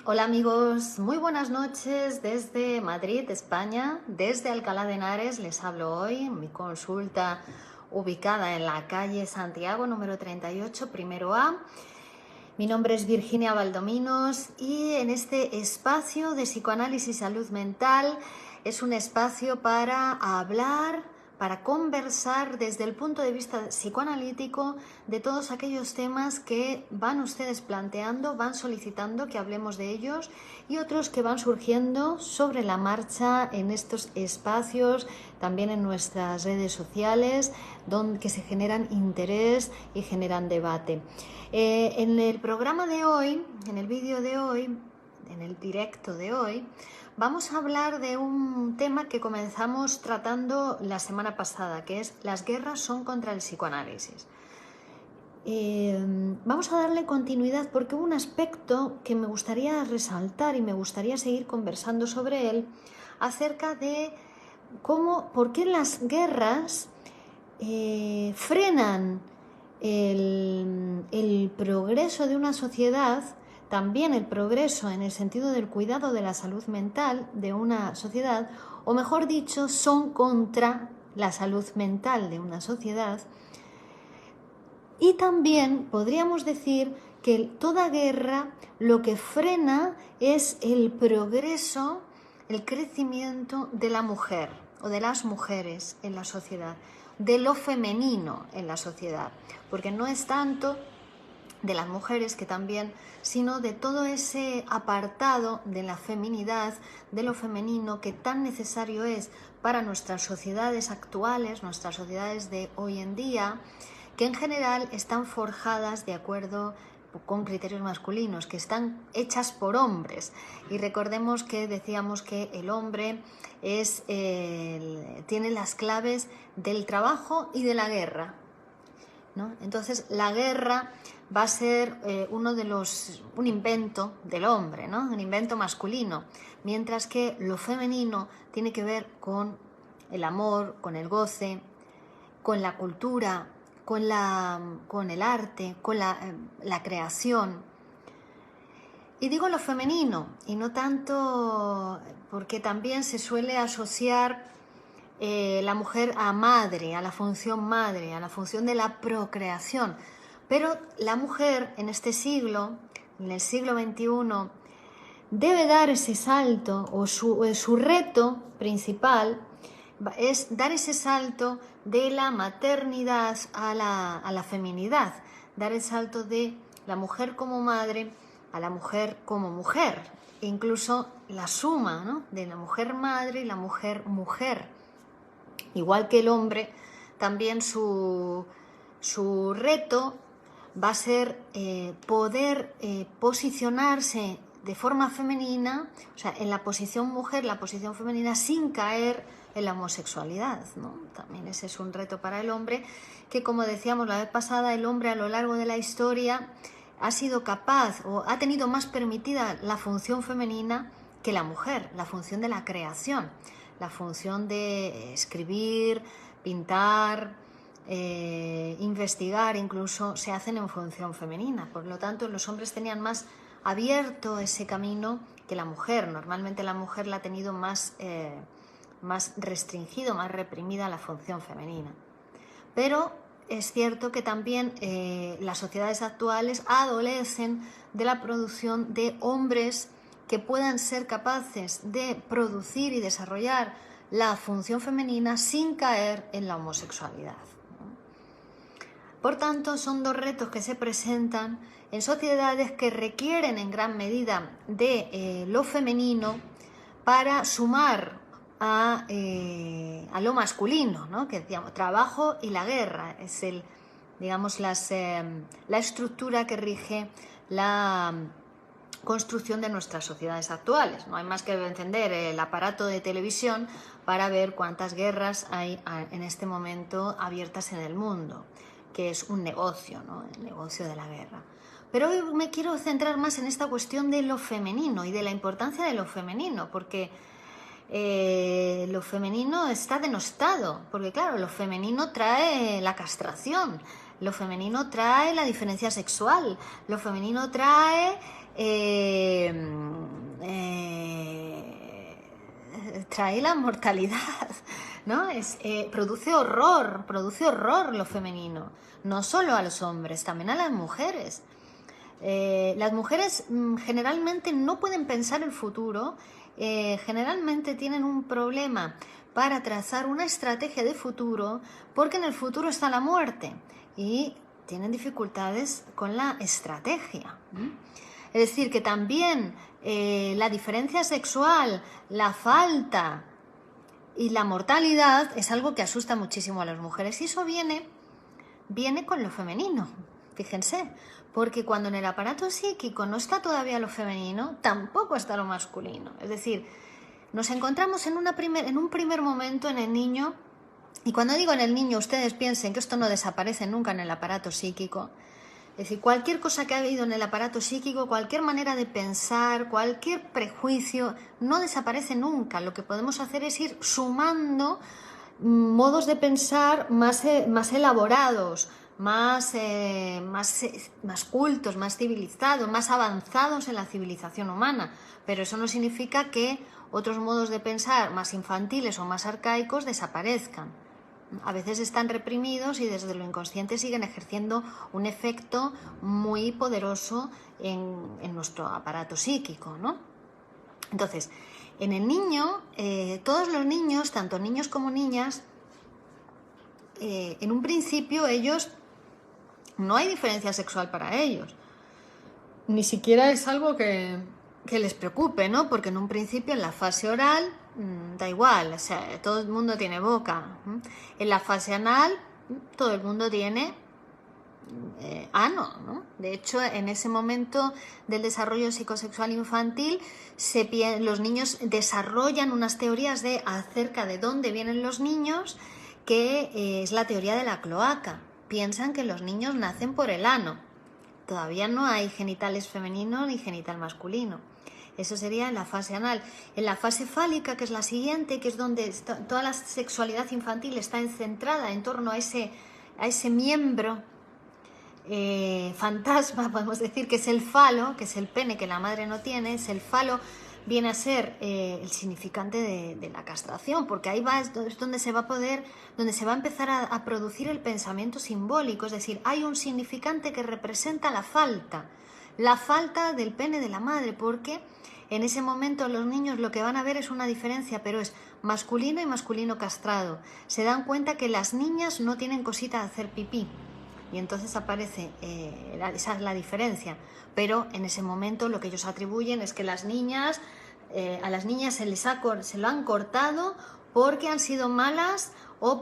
Hola amigos, muy buenas noches desde Madrid, España. Desde Alcalá de Henares les hablo hoy en mi consulta ubicada en la calle Santiago, número 38, primero A. Mi nombre es Virginia Valdominos y en este espacio de psicoanálisis y salud mental es un espacio para hablar, para conversar desde el punto de vista psicoanalítico de todos aquellos temas que van ustedes planteando, van solicitando que hablemos de ellos y otros que van surgiendo sobre la marcha en estos espacios, también en nuestras redes sociales, donde se generan interés y generan debate. En el programa de hoy, en el vídeo de hoy, en el directo de hoy, vamos a hablar de un tema que comenzamos tratando la semana pasada, que es las guerras son contra el psicoanálisis. Vamos a darle continuidad porque hubo un aspecto que me gustaría resaltar y me gustaría seguir conversando sobre él acerca de por qué las guerras frenan el progreso de una sociedad, también el progreso en el sentido del cuidado de la salud mental de una sociedad, o mejor dicho, son contra la salud mental de una sociedad. Y también podríamos decir que toda guerra lo que frena es el progreso, el crecimiento de la mujer o de las mujeres en la sociedad, de lo femenino en la sociedad, porque no es tanto de las mujeres que también, sino de todo ese apartado de la feminidad, de lo femenino que tan necesario es para nuestras sociedades actuales, nuestras sociedades de hoy en día, que en general están forjadas de acuerdo con criterios masculinos, que están hechas por hombres. Y recordemos que decíamos que el hombre tiene las claves del trabajo y de la guerra, ¿no? Entonces la guerra va a ser un invento del hombre, ¿no? Un invento masculino, mientras que lo femenino tiene que ver con el amor, con el goce, con la cultura, con el arte, con la creación. Y digo lo femenino, y no tanto porque también se suele asociar la mujer a madre, a la función de la procreación. Pero la mujer en este siglo, en el siglo XXI, debe dar ese salto, o su reto principal es dar ese salto de la maternidad a la feminidad, dar el salto de la mujer como madre a la mujer como mujer, e incluso la suma, ¿no?, de la mujer madre y la mujer mujer. Igual que el hombre, también su reto va a ser poder posicionarse de forma femenina, o sea, en la posición mujer, la posición femenina, sin caer en la homosexualidad, ¿no? También ese es un reto para el hombre, que como decíamos la vez pasada, el hombre a lo largo de la historia ha sido capaz o ha tenido más permitida la función femenina que la mujer, la función de la creación, la función de escribir, pintar, investigar, incluso se hacen en función femenina. Por lo tanto, los hombres tenían más abierto ese camino que la mujer. Normalmente la mujer la ha tenido más restringido, más reprimida la función femenina. Pero es cierto que también las sociedades actuales adolecen de la producción de hombres que puedan ser capaces de producir y desarrollar la función femenina sin caer en la homosexualidad. Por tanto, son dos retos que se presentan en sociedades que requieren en gran medida de lo femenino para sumar a lo masculino, ¿no?, que decíamos, trabajo y la guerra es la estructura que rige la construcción de nuestras sociedades actuales. No hay más que encender el aparato de televisión para ver cuántas guerras hay en este momento abiertas en el mundo, que es un negocio, ¿no?, el negocio de la guerra. Pero hoy me quiero centrar más en esta cuestión de lo femenino y de la importancia de lo femenino, porque lo femenino está denostado, porque claro, lo femenino trae la castración, lo femenino trae la diferencia sexual, lo femenino trae trae la mortalidad, ¿no? Produce horror lo femenino, no solo a los hombres, también a las mujeres. Las mujeres generalmente no pueden pensar el futuro, generalmente tienen un problema para trazar una estrategia de futuro, porque en el futuro está la muerte y tienen dificultades con la estrategia. Es decir, que también la diferencia sexual, la falta y la mortalidad es algo que asusta muchísimo a las mujeres, y eso viene con lo femenino, fíjense, porque cuando en el aparato psíquico no está todavía lo femenino, tampoco está lo masculino. Es decir, nos encontramos en un primer momento en el niño, y cuando digo en el niño, ustedes piensen que esto no desaparece nunca en el aparato psíquico. Es decir, cualquier cosa que ha habido en el aparato psíquico, cualquier manera de pensar, cualquier prejuicio, no desaparece nunca. Lo que podemos hacer es ir sumando modos de pensar más elaborados, más cultos, más civilizados, más avanzados en la civilización humana. Pero eso no significa que otros modos de pensar más infantiles o más arcaicos desaparezcan. A veces están reprimidos y desde lo inconsciente siguen ejerciendo un efecto muy poderoso en nuestro aparato psíquico, ¿no? Entonces, en el niño, todos los niños, tanto niños como niñas, en un principio ellos, no hay diferencia sexual para ellos. Ni siquiera es algo que les preocupe, ¿no? Porque en un principio, en la fase oral, da igual, o sea, todo el mundo tiene boca. En la fase anal, todo el mundo tiene ano, ¿no? De hecho, en ese momento del desarrollo psicosexual infantil, los niños desarrollan unas teorías acerca de dónde vienen los niños, que es la teoría de la cloaca. Piensan que los niños nacen por el ano. Todavía no hay genitales femenino ni genital masculino. Eso sería en la fase anal. En la fase fálica, que es la siguiente, que es donde toda la sexualidad infantil está centrada en torno a ese miembro fantasma, podemos decir, que es el falo, que es el pene que la madre no tiene. Es el falo, viene a ser el significante de la castración, porque ahí es donde se va a empezar a producir el pensamiento simbólico. Es decir, hay un significante que representa la falta del pene de la madre, porque en ese momento los niños lo que van a ver es una diferencia, pero es masculino y masculino castrado. Se dan cuenta que las niñas no tienen cosita de hacer pipí, y entonces aparece esa es la diferencia. Pero en ese momento lo que ellos atribuyen es que a las niñas se lo han cortado porque han sido malas, o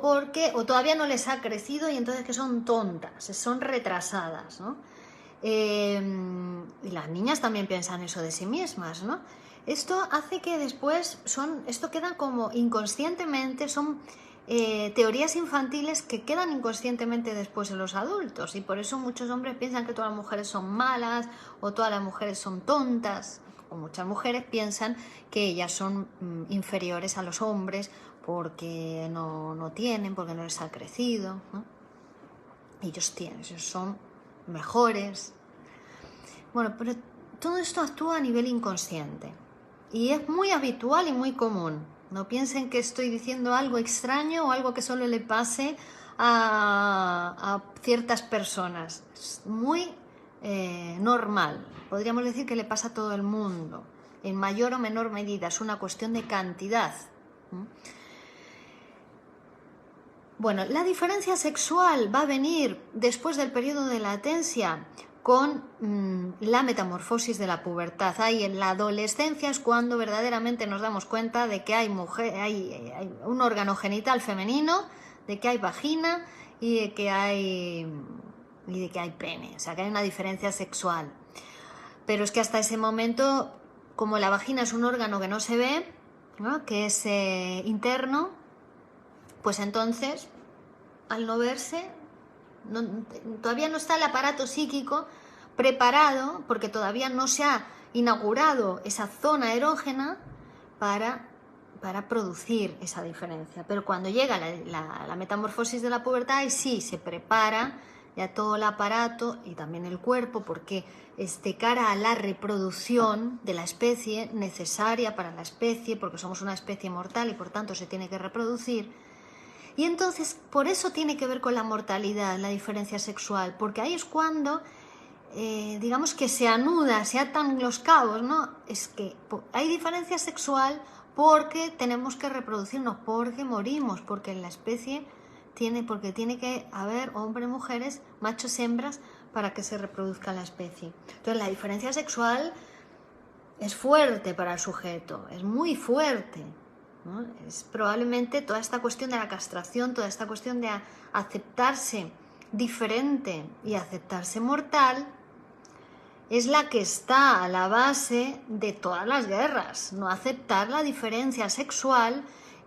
todavía no les ha crecido, y entonces que son tontas, son retrasadas, ¿no? Y las niñas también piensan eso de sí mismas, ¿no? Esto hace que después esto queda como inconscientemente, son teorías infantiles que quedan inconscientemente después en los adultos, y por eso muchos hombres piensan que todas las mujeres son malas o todas las mujeres son tontas, o muchas mujeres piensan que ellas son inferiores a los hombres porque no tienen, porque no les ha crecido, ¿no? Ellos son mejores. Bueno, pero todo esto actúa a nivel inconsciente y es muy habitual y muy común. No piensen que estoy diciendo algo extraño o algo que solo le pase a ciertas personas. Es muy normal. Podríamos decir que le pasa a todo el mundo, en mayor o menor medida. Es una cuestión de cantidad. Bueno, la diferencia sexual va a venir después del periodo de latencia con la metamorfosis de la pubertad. Ahí en la adolescencia es cuando verdaderamente nos damos cuenta de que hay un órgano genital femenino, de que hay vagina y de que hay pene, o sea que hay una diferencia sexual. Pero es que hasta ese momento, como la vagina es un órgano que no se ve, ¿no?, que es interno, pues entonces, al no verse, todavía no está el aparato psíquico preparado, porque todavía no se ha inaugurado esa zona erógena para producir esa diferencia. Pero cuando llega la metamorfosis de la pubertad, ahí sí se prepara y a todo el aparato y también el cuerpo, porque es de cara a la reproducción de la especie, necesaria para la especie, porque somos una especie mortal y por tanto se tiene que reproducir. Y entonces por eso tiene que ver con la mortalidad, la diferencia sexual, porque ahí es cuando digamos que se anuda, se atan los cabos, ¿no? Es que hay diferencia sexual porque tenemos que reproducirnos, porque morimos, porque la especie porque tiene que haber hombres, mujeres, machos, hembras para que se reproduzca la especie. Entonces la diferencia sexual es fuerte para el sujeto, es muy fuerte, ¿no? Es probablemente toda esta cuestión de la castración, toda esta cuestión de aceptarse diferente y aceptarse mortal, es la que está a la base de todas las guerras. No aceptar la diferencia sexual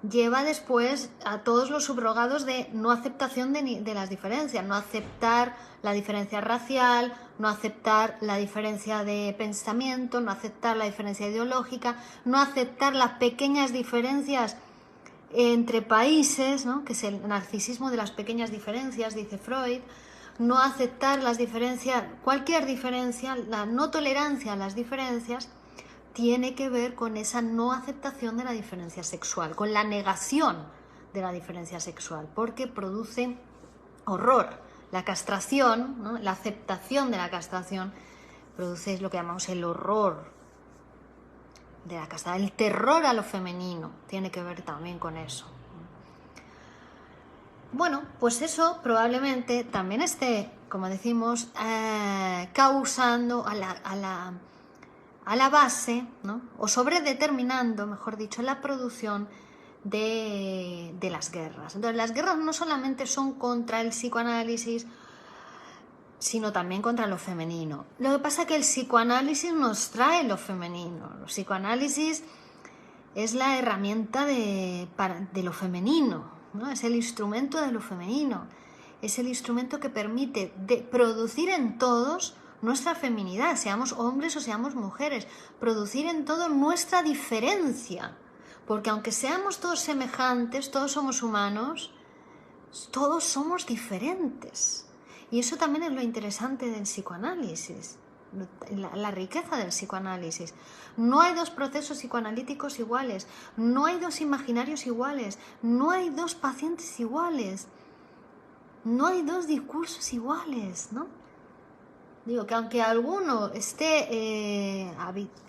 lleva después a todos los subrogados de no aceptación de las diferencias, no aceptar la diferencia racial, no aceptar la diferencia de pensamiento, no aceptar la diferencia ideológica, no aceptar las pequeñas diferencias entre países, ¿no? Que es el narcisismo de las pequeñas diferencias, dice Freud. No aceptar las diferencias, cualquier diferencia, la no tolerancia a las diferencias tiene que ver con esa no aceptación de la diferencia sexual, con la negación de la diferencia sexual, porque produce horror. La castración, ¿no? La aceptación de la castración produce lo que llamamos el horror de la castración, el terror a lo femenino, tiene que ver también con eso. Bueno, pues eso probablemente también esté, como decimos, causando a la base, ¿no? O sobredeterminando, mejor dicho, la producción de las guerras. Entonces, las guerras no solamente son contra el psicoanálisis, sino también contra lo femenino. Lo que pasa es que el psicoanálisis nos trae lo femenino. El psicoanálisis es la herramienta de lo femenino, ¿no? Es el instrumento de lo femenino, es el instrumento que permite producir en todos nuestra feminidad, seamos hombres o seamos mujeres, producir en todos nuestra diferencia, porque aunque seamos todos semejantes, todos somos humanos, todos somos diferentes. Y eso también es lo interesante del psicoanálisis, la riqueza del psicoanálisis. No hay dos procesos psicoanalíticos iguales, no hay dos imaginarios iguales, no hay dos pacientes iguales, no hay dos discursos iguales, ¿no? Digo que aunque alguno esté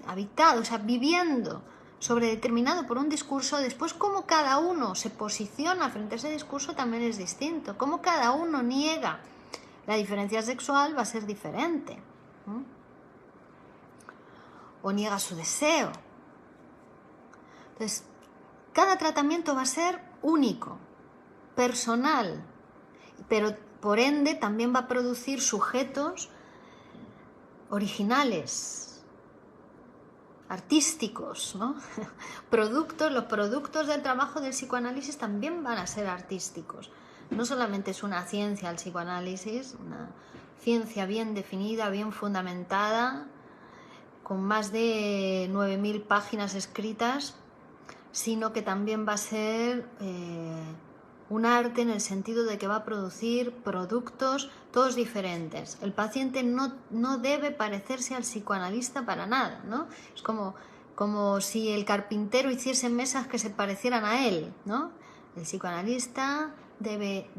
habitado, o sea, viviendo sobredeterminado por un discurso, después cómo cada uno se posiciona frente a ese discurso también es distinto. Cómo cada uno niega la diferencia sexual va a ser diferente, ¿no? O niega su deseo. Entonces, cada tratamiento va a ser único, personal, pero por ende también va a producir sujetos originales, artísticos, ¿no? Los productos del trabajo del psicoanálisis también van a ser artísticos. No solamente es una ciencia el psicoanálisis, una ciencia bien definida, bien fundamentada, con más de 9.000 páginas escritas, sino que también va a ser un arte en el sentido de que va a producir productos todos diferentes. El paciente no debe parecerse al psicoanalista para nada, ¿no? Es como si el carpintero hiciese mesas que se parecieran a él, ¿no? El psicoanalista debe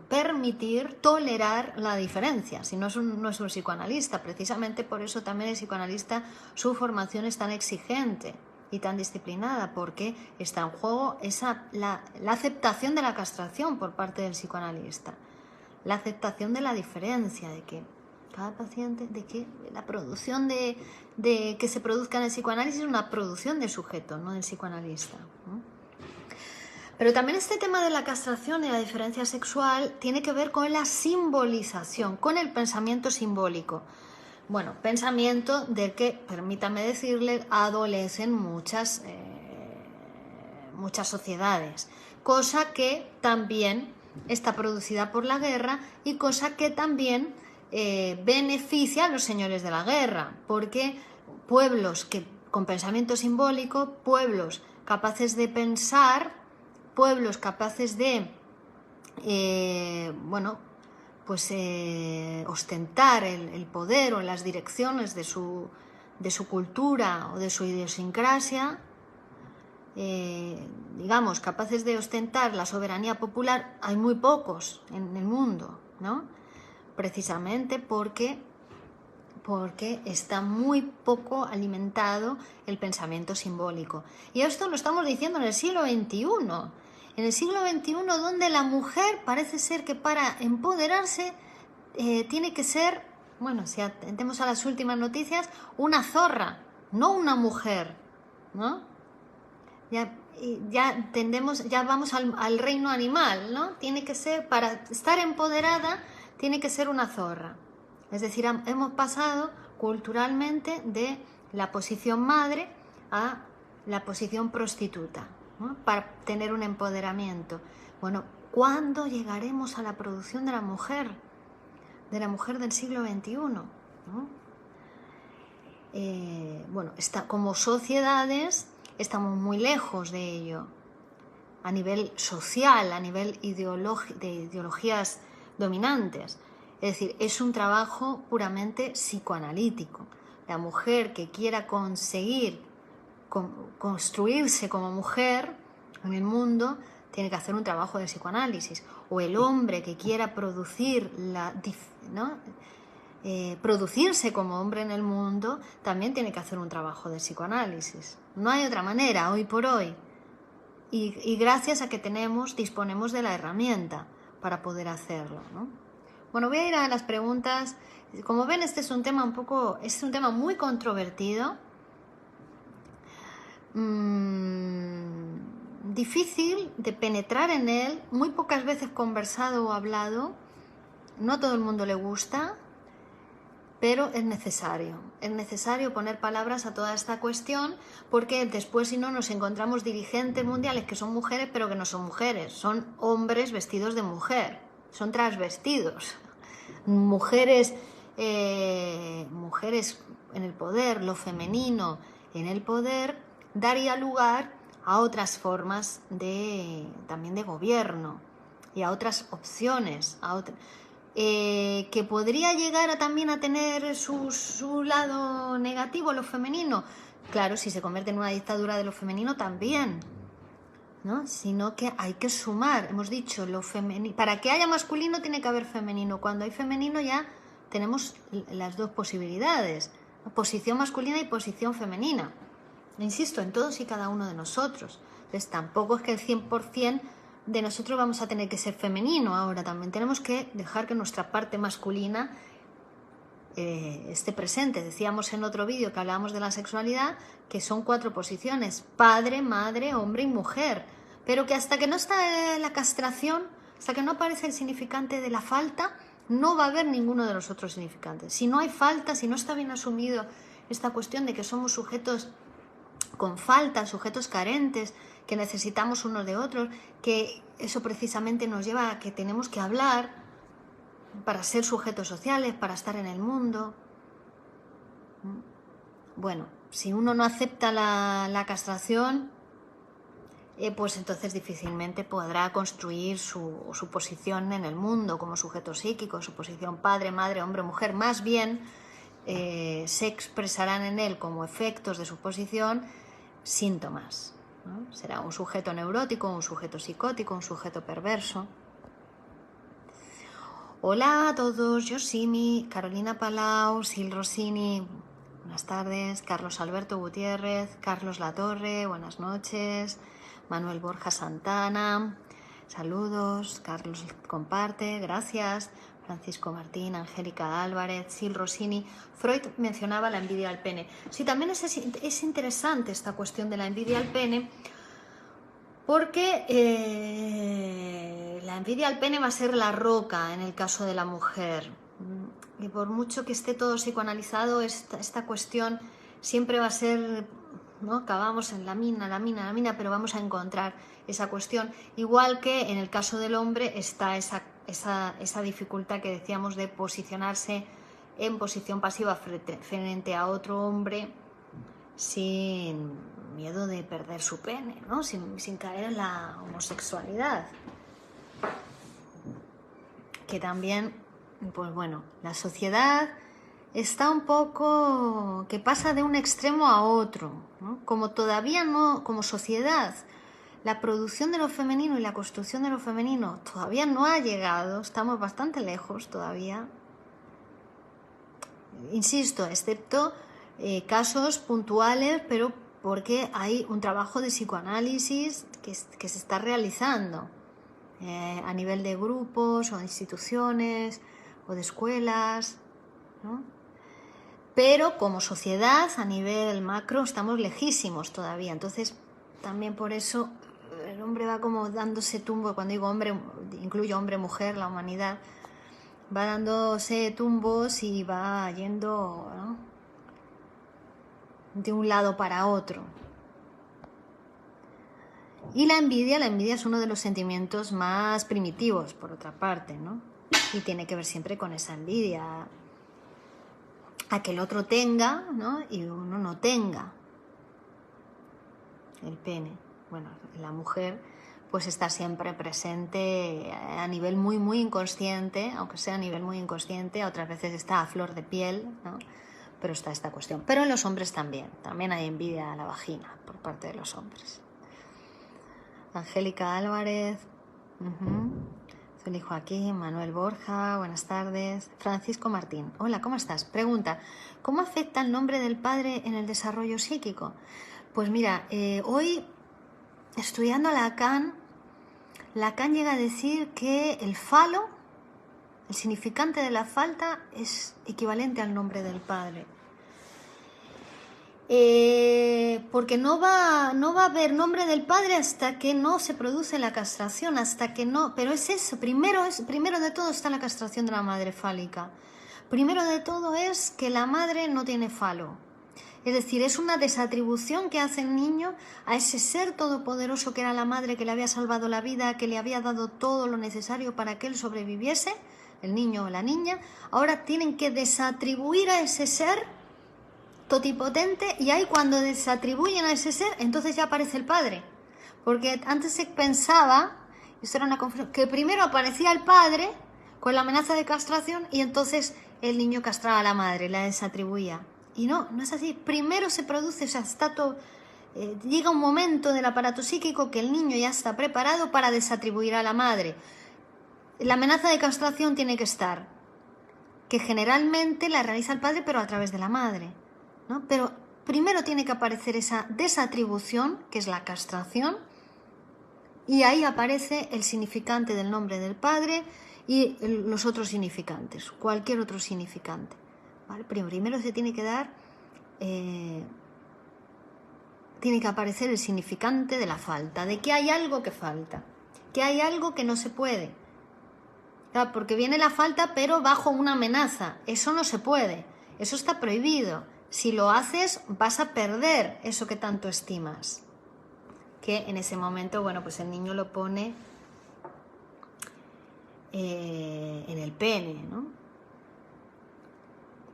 permitir, tolerar la diferencia, si no es un psicoanalista. Precisamente por eso también el psicoanalista, su formación es tan exigente y tan disciplinada, porque está en juego la aceptación de la castración por parte del psicoanalista, la aceptación de la diferencia, de que cada paciente, de que la producción de que se produzca en el psicoanálisis es una producción del sujeto, no del psicoanalista, ¿no? Pero también este tema de la castración y la diferencia sexual tiene que ver con la simbolización, con el pensamiento simbólico. Bueno, pensamiento del que, permítame decirle, adolecen muchas sociedades, cosa que también está producida por la guerra y cosa que también beneficia a los señores de la guerra, porque pueblos con pensamiento simbólico, pueblos capaces de pensar, pueblos capaces de pues ostentar el poder o las direcciones de su cultura o de su idiosincrasia, digamos, capaces de ostentar la soberanía popular, hay muy pocos en el mundo, ¿no? Precisamente porque está muy poco alimentado el pensamiento simbólico. Y esto lo estamos diciendo en el siglo XXI. En el siglo XXI, donde la mujer parece ser que para empoderarse tiene que ser, bueno, si atendemos a las últimas noticias, una zorra, no una mujer, ¿no? Ya vamos al reino animal, ¿no? Tiene que ser, para estar empoderada, tiene que ser una zorra. Es decir, hemos pasado culturalmente de la posición madre a la posición prostituta, ¿no? Para tener un empoderamiento. Bueno, ¿cuándo llegaremos a la producción de la mujer del siglo XXI? ¿No? Bueno, como sociedades estamos muy lejos de ello, a nivel social, a nivel de ideologías dominantes. Es decir, es un trabajo puramente psicoanalítico. La mujer que quiera conseguir construirse como mujer en el mundo tiene que hacer un trabajo de psicoanálisis. O el hombre que quiera producirse como hombre en el mundo también tiene que hacer un trabajo de psicoanálisis. No hay otra manera hoy por hoy. Y gracias a que disponemos de la herramienta para poder hacerlo, ¿no? Bueno, voy a ir a las preguntas. Como ven, este es un tema muy controvertido, difícil de penetrar en él, muy pocas veces conversado o hablado, no a todo el mundo le gusta, pero es necesario poner palabras a toda esta cuestión, porque después, si no, nos encontramos dirigentes mundiales que son mujeres, pero que no son mujeres, son hombres vestidos de mujer, son transvestidos, mujeres en el poder, lo femenino en el poder daría lugar a otras formas también de gobierno y a otras opciones, que podría llegar también a tener su lado negativo, lo femenino. Claro, si se convierte en una dictadura de lo femenino también, ¿no? Sino que hay que sumar, hemos dicho, lo femenino. Para que haya masculino tiene que haber femenino. Cuando hay femenino ya tenemos las dos posibilidades, posición masculina y posición femenina. Insisto, en todos y cada uno de nosotros. Entonces tampoco es que el 100% de nosotros vamos a tener que ser femenino ahora. También tenemos que dejar que nuestra parte masculina esté presente. Decíamos en otro vídeo que hablábamos de la sexualidad que son 4 posiciones: padre, madre, hombre y mujer, pero que hasta que no está la castración, hasta que no aparece el significante de la falta, no va a haber ninguno de los otros significantes. Si no hay falta, si no está bien asumido esta cuestión de que somos sujetos con falta, sujetos carentes, que necesitamos unos de otros, que eso precisamente nos lleva a que tenemos que hablar para ser sujetos sociales, para estar en el mundo. Bueno, si uno no acepta la castración, pues entonces difícilmente podrá construir su posición en el mundo como sujeto psíquico, su posición padre, madre, hombre, mujer. Más bien se expresarán en él como efectos de su posición síntomas, ¿no? Será un sujeto neurótico, un sujeto psicótico, un sujeto perverso. Hola a todos, Yoshimi, Carolina Palau, Sil Rossini, buenas tardes, Carlos Alberto Gutiérrez, Carlos Latorre, buenas noches, Manuel Borja Santana, saludos, Carlos comparte, gracias, Francisco Martín, Angélica Álvarez, Sil Rossini. Freud mencionaba la envidia al pene. Sí, también es interesante esta cuestión de la envidia al pene, porque la envidia al pene va a ser la roca en el caso de la mujer. Y por mucho que esté todo psicoanalizado, esta cuestión siempre va a ser, ¿no? Acabamos en la mina, pero vamos a encontrar esa cuestión. Igual que en el caso del hombre está esa dificultad que decíamos de posicionarse en posición pasiva frente a otro hombre sin miedo de perder su pene, ¿no? Sin caer en la homosexualidad, que también Pues bueno, la sociedad está un poco que pasa de un extremo a otro, ¿no? Como todavía no, como sociedad, la producción de lo femenino y la construcción de lo femenino todavía no ha llegado, estamos bastante lejos todavía. Insisto, excepto casos puntuales, pero porque hay un trabajo de psicoanálisis que se está realizando a nivel de grupos o de instituciones o de escuelas, ¿no? Pero como sociedad, a nivel macro, estamos lejísimos todavía. Entonces, también por eso el hombre va como dándose tumbo. Cuando digo hombre, incluyo hombre, mujer, la humanidad, va dándose tumbos y va yendo, ¿no?, de un lado para otro. Y la envidia es uno de los sentimientos más primitivos, por otra parte, ¿no? Y tiene que ver siempre con esa envidia a que el otro tenga, ¿no?, y uno no tenga el pene. Bueno, la mujer pues está siempre presente a nivel muy, muy inconsciente, aunque sea a nivel muy inconsciente, otras veces está a flor de piel, ¿no?, pero está esta cuestión. Pero en los hombres también hay envidia a la vagina por parte de los hombres. Angélica Álvarez, Feliz Joaquín, Manuel Borja, buenas tardes. Francisco Martín, hola, ¿cómo estás? Pregunta, ¿cómo afecta el nombre del padre en el desarrollo psíquico? Pues mira, hoy estudiando Lacan llega a decir que el falo, el significante de la falta, es equivalente al nombre del padre. Porque no va a haber nombre del padre hasta que no se produce la castración, hasta que no, pero es eso, primero de todo está la castración de la madre fálica. Primero de todo es que la madre no tiene falo. Es decir, es una desatribución que hace el niño a ese ser todopoderoso que era la madre, que le había salvado la vida, que le había dado todo lo necesario para que él sobreviviese, el niño o la niña. Ahora tienen que desatribuir a ese ser totipotente, y ahí cuando desatribuyen a ese ser, entonces ya aparece el padre. Porque antes se pensaba, esto era una confusión, que primero aparecía el padre con la amenaza de castración y entonces el niño castraba a la madre, la desatribuía. Y no es así. Primero se produce, o sea, llega un momento del aparato psíquico que el niño ya está preparado para desatribuir a la madre. La amenaza de castración tiene que estar, que generalmente la realiza el padre, pero a través de la madre, ¿no? Pero primero tiene que aparecer esa desatribución, que es la castración, y ahí aparece el significante del nombre del padre y los otros significantes, cualquier otro significante, ¿vale? Primero se tiene que dar, tiene que aparecer el significante de la falta, de que hay algo que falta, que hay algo que no se puede. Claro, porque viene la falta, pero bajo una amenaza. Eso no se puede, eso está prohibido. Si lo haces, vas a perder eso que tanto estimas. Que en ese momento, bueno, pues el niño lo pone en el pene, ¿no?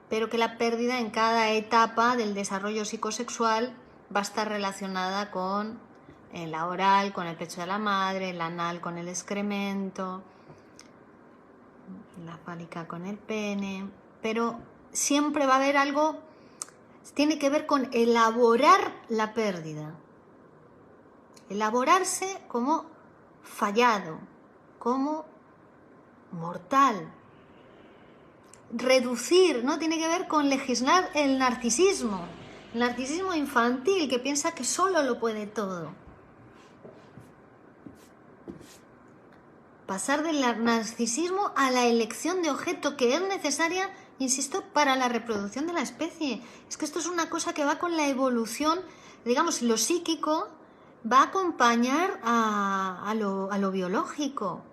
Pero que la pérdida en cada etapa del desarrollo psicosexual va a estar relacionada con la oral, con el pecho de la madre, el anal con el excremento, la fálica con el pene, pero siempre va a haber algo, tiene que ver con elaborar la pérdida, elaborarse como fallado, como mortal, reducir, ¿no? Tiene que ver con legislar el narcisismo infantil que piensa que solo lo puede todo. Pasar del narcisismo a la elección de objeto que es necesaria, insisto, para la reproducción de la especie. Es que esto es una cosa que va con la evolución, digamos, lo psíquico va a acompañar a lo biológico.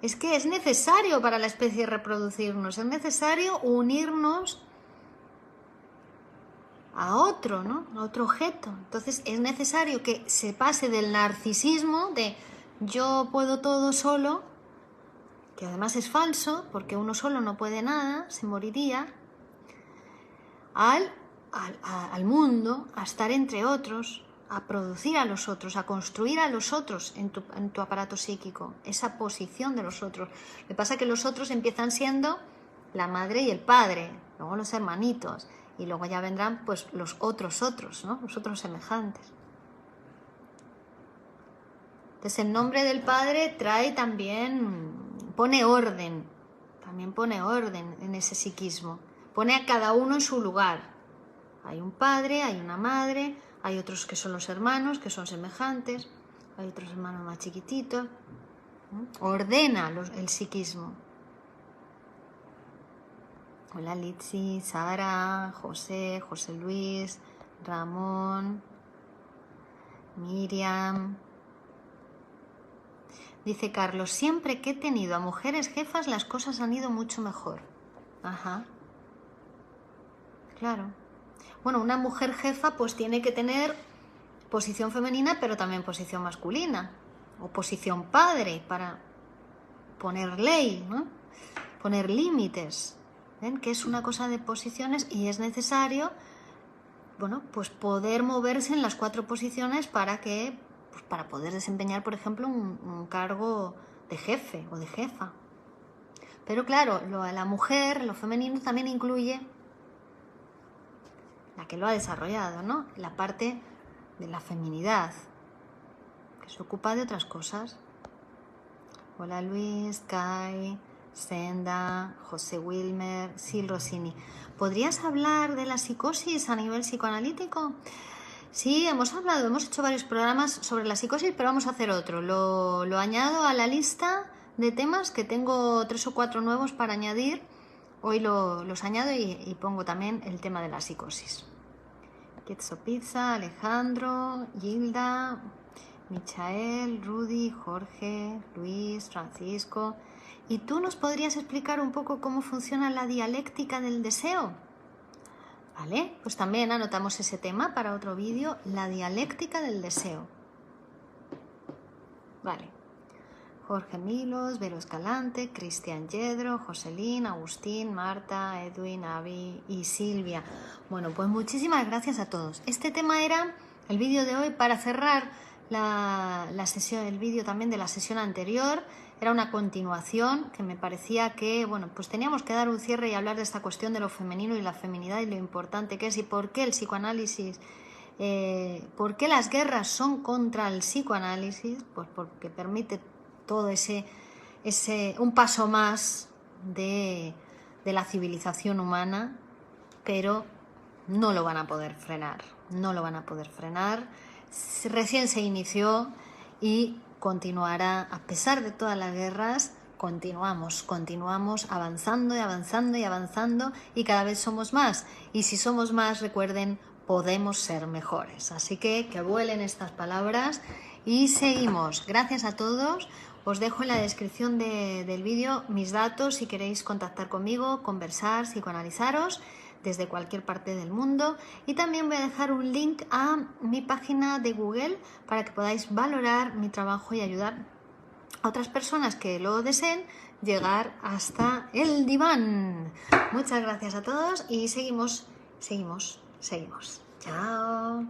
Es que es necesario para la especie reproducirnos, es necesario unirnos a otro, ¿no? A otro objeto. Entonces es necesario que se pase del narcisismo de yo puedo todo solo, que además es falso, porque uno solo no puede nada, se moriría, al mundo, a estar entre otros, a producir a los otros, a construir a los otros en tu aparato psíquico, esa posición de los otros. Lo que pasa es que los otros empiezan siendo la madre y el padre, luego los hermanitos, y luego ya vendrán pues los otros, ¿no? Los otros semejantes. Entonces el nombre del Padre trae también, pone orden, también pone orden en ese psiquismo, pone a cada uno en su lugar. Hay un padre, hay una madre, hay otros que son los hermanos, que son semejantes, hay otros hermanos más chiquititos, ¿no? Ordena el psiquismo. Hola Litsi, Sara, José, José Luis, Ramón, Miriam. Dice Carlos, siempre que he tenido a mujeres jefas las cosas han ido mucho mejor. Ajá. Claro. Bueno, una mujer jefa pues tiene que tener posición femenina pero también posición masculina. O posición padre para poner ley, ¿no? Poner límites. ¿Ven? Que es una cosa de posiciones y es necesario, bueno, pues poder moverse en las 4 posiciones para que, pues para poder desempeñar, por ejemplo, un cargo de jefe o de jefa. Pero claro, la mujer, lo femenino también incluye la que lo ha desarrollado, ¿no? La parte de la feminidad, que se ocupa de otras cosas. Hola Luis, Kai, Senda, José Wilmer, Sil Rossini. ¿Podrías hablar de la psicosis a nivel psicoanalítico? Sí, hemos hecho varios programas sobre la psicosis, pero vamos a hacer otro. Lo añado a la lista de temas, que tengo 3 o 4 nuevos para añadir. Hoy los añado y pongo también el tema de la psicosis. Quetzo Pizza, Alejandro, Gilda, Michael, Rudy, Jorge, Luis, Francisco. ¿Y tú nos podrías explicar un poco cómo funciona la dialéctica del deseo? Vale, pues también anotamos ese tema para otro vídeo, la dialéctica del deseo. Vale. Jorge Milos, Vero Escalante, Cristian Yedro, Joselín, Agustín, Marta, Edwin, Avi y Silvia. Bueno, pues muchísimas gracias a todos. Este tema era el vídeo de hoy para cerrar la sesión, el vídeo también de la sesión anterior. Era una continuación que me parecía que, bueno, pues teníamos que dar un cierre y hablar de esta cuestión de lo femenino y la feminidad y lo importante que es y por qué el psicoanálisis, por qué las guerras son contra el psicoanálisis, pues porque permite todo un paso más de la civilización humana, pero no lo van a poder frenar, Recién se inició y continuará, a pesar de todas las guerras, continuamos avanzando y avanzando y avanzando y cada vez somos más. Y si somos más, recuerden, podemos ser mejores. Así que vuelen estas palabras y seguimos. Gracias a todos. Os dejo en la descripción del vídeo mis datos si queréis contactar conmigo, conversar, psicoanalizaros desde cualquier parte del mundo. Y también voy a dejar un link a mi página de Google para que podáis valorar mi trabajo y ayudar a otras personas que lo deseen llegar hasta el diván. Muchas gracias a todos y seguimos. Chao.